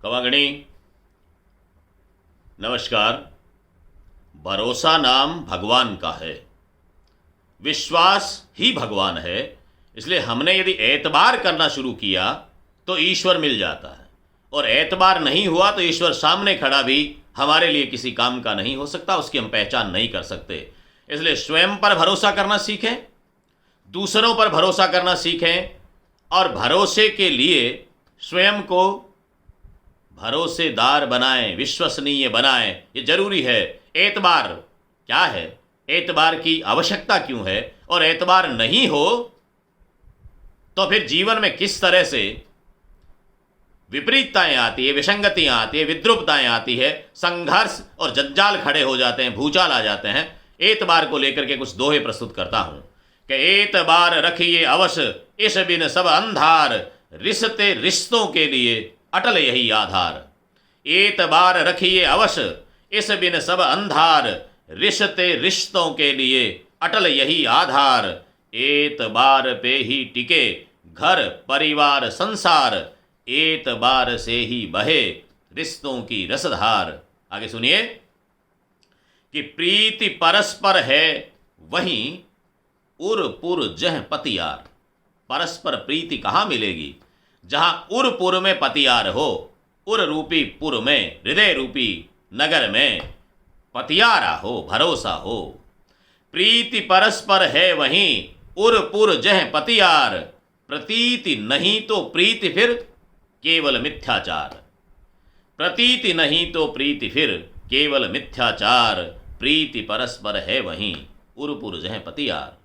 कवागणी नमस्कार। भरोसा नाम भगवान का है, विश्वास ही भगवान है। इसलिए हमने यदि एतबार करना शुरू किया तो ईश्वर मिल जाता है, और एतबार नहीं हुआ तो ईश्वर सामने खड़ा भी हमारे लिए किसी काम का नहीं हो सकता, उसकी हम पहचान नहीं कर सकते। इसलिए स्वयं पर भरोसा करना सीखें, दूसरों पर भरोसा करना सीखें, और भरोसे के लिए स्वयं को भरोसेदार बनाएं, विश्वसनीय बनाएं। ये जरूरी है। एतबार क्या है, एतबार की आवश्यकता क्यों है, और एतबार नहीं हो तो फिर जीवन में किस तरह से विपरीतताएं आती है, विसंगतियां आती है, विद्रुपताएं आती है, संघर्ष और जंजाल खड़े हो जाते हैं, भूचाल आ जाते हैं। एतबार को लेकर के कुछ दोहे प्रस्तुत करता हूं कि एतबार रखिए अवश्य, इस बिन सब अंधार, रिश्ते रिश्तों के लिए अटल यही आधार। एतबार रखिए अवश्य, इस बिन सब अंधार, रिश्ते रिश्तों के लिए अटल यही आधार। एतबार पे ही टिके घर परिवार संसार, एतबार से ही बहे रिश्तों की रसधार। आगे सुनिए कि प्रीति परस्पर है वहीं उर पुर जह पतियार। परस्पर प्रीति कहाँ मिलेगी? जहां उर पुर में पतियार हो, उर रूपी पुर में, हृदय रूपी नगर में पतियारा हो, भरोसा हो। प्रीति परस्पर है वहीं उर पुर जह पतियार, प्रतीति नहीं तो प्रीति फिर केवल मिथ्याचार। प्रतीति नहीं तो प्रीति फिर केवल मिथ्याचार। प्रीति परस्पर है वहीं उर जह पतियार,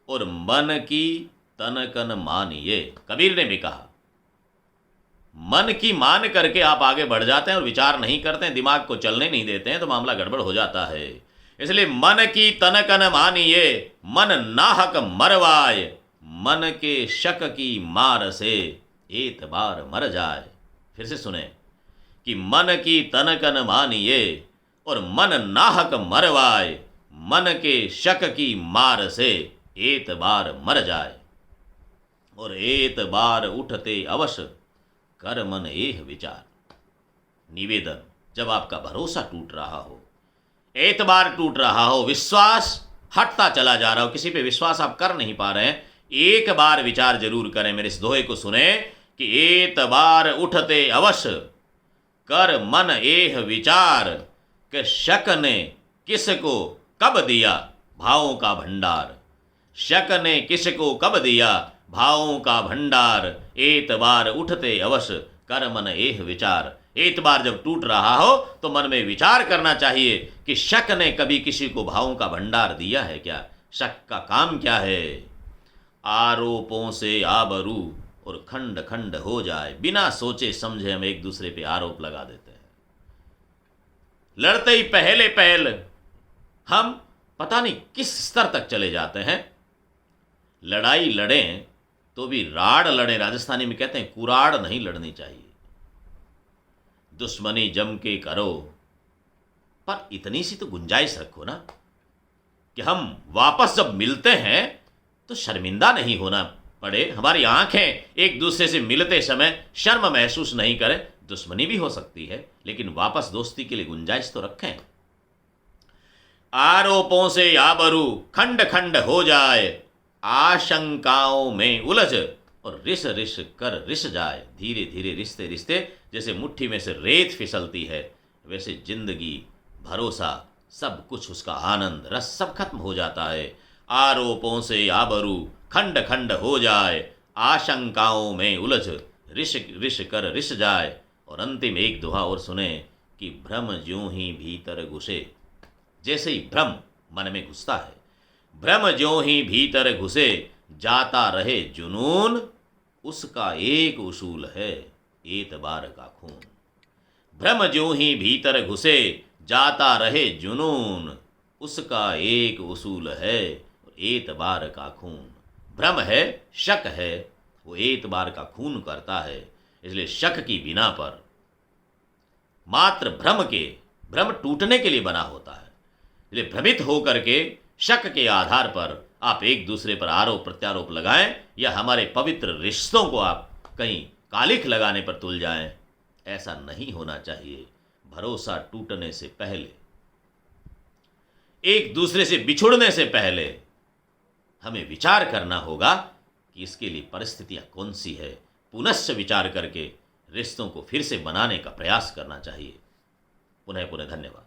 और मन की तनकन मानिए। कबीर ने भी कहा, मन की मान करके आप आगे बढ़ जाते हैं और विचार नहीं करते हैं, दिमाग को चलने नहीं देते हैं, तो मामला गड़बड़ हो जाता है। इसलिए मन की तनकन मानिए, मन नाहक मरवाए, मन के शक की मार से एतबार मर जाए। फिर से सुने कि मन की तनकन मानिए और मन नाहक मरवाए, मन के शक की मार से एतबार मर जाए। और एतबार उठते अवश्य कर मन एह विचार। निवेदन, जब आपका भरोसा टूट रहा हो, एतबार टूट रहा हो, विश्वास हटता चला जा रहा हो, किसी पे विश्वास आप कर नहीं पा रहे हैं, एक बार विचार जरूर करें। मेरे इस दोहे को सुने कि एतबार उठते अवश्य कर मन एह विचार, कि शक ने किसको कब दिया भावों का भंडार। शक ने किसको कब दिया भावों का भंडार। एतबार उठते अवश्य कर मन एह विचार। एतबार जब टूट रहा हो तो मन में विचार करना चाहिए कि शक ने कभी किसी को भावों का भंडार दिया है क्या? शक का काम क्या है? आरोपों से आबरू और खंड खंड हो जाए। बिना सोचे समझे हम एक दूसरे पे आरोप लगा देते हैं। लड़ते ही पहले पहल हम पता नहीं किस स्तर तक चले जाते हैं। लड़ाई लड़ें तो भी राड़ लड़े। राजस्थानी में कहते हैं कुराड़ नहीं लड़नी चाहिए। दुश्मनी जम के करो, पर इतनी सी तो गुंजाइश रखो ना कि हम वापस जब मिलते हैं तो शर्मिंदा नहीं होना पड़े। हमारी आंखें एक दूसरे से मिलते समय शर्म महसूस नहीं करें। दुश्मनी भी हो सकती है, लेकिन वापस दोस्ती के लिए गुंजाइश तो रखें। आरोपों से आबरू खंड खंड हो जाए, आशंकाओं में उलझ और रिस रिस कर रिस जाए। धीरे धीरे रिश्ते रिश्ते जैसे मुट्ठी में से रेत फिसलती है, वैसे जिंदगी, भरोसा, सब कुछ, उसका आनंद रस सब खत्म हो जाता है। आरोपों से आबरू खंड खंड हो जाए, आशंकाओं में उलझ रिश रिश कर रिस जाए। और अंतिम एक दोहा और सुने कि भ्रम ज्यों ही भीतर घुसे। जैसे ही भ्रम मन में घुसता है, भ्रम ज्यों ही भीतर घुसे, जाता रहे जुनून, उसका एक उसूल है एतबार का खून। भ्रम ज्यों ही भीतर घुसे, जाता रहे जुनून, उसका एक उसूल है एतबार का खून। भ्रम है, शक है, वो एतबार का खून करता है। इसलिए शक की बिना पर मात्र भ्रम टूटने के लिए बना होता है। इसलिए भ्रमित होकर के शक के आधार पर आप एक दूसरे पर आरोप प्रत्यारोप लगाएं, या हमारे पवित्र रिश्तों को आप कहीं कालिख लगाने पर तुल जाएं, ऐसा नहीं होना चाहिए। भरोसा टूटने से पहले, एक दूसरे से बिछुड़ने से पहले हमें विचार करना होगा कि इसके लिए परिस्थितियां कौन सी है। पुनश्च विचार करके रिश्तों को फिर से बनाने का प्रयास करना चाहिए। पुनः पुनः धन्यवाद।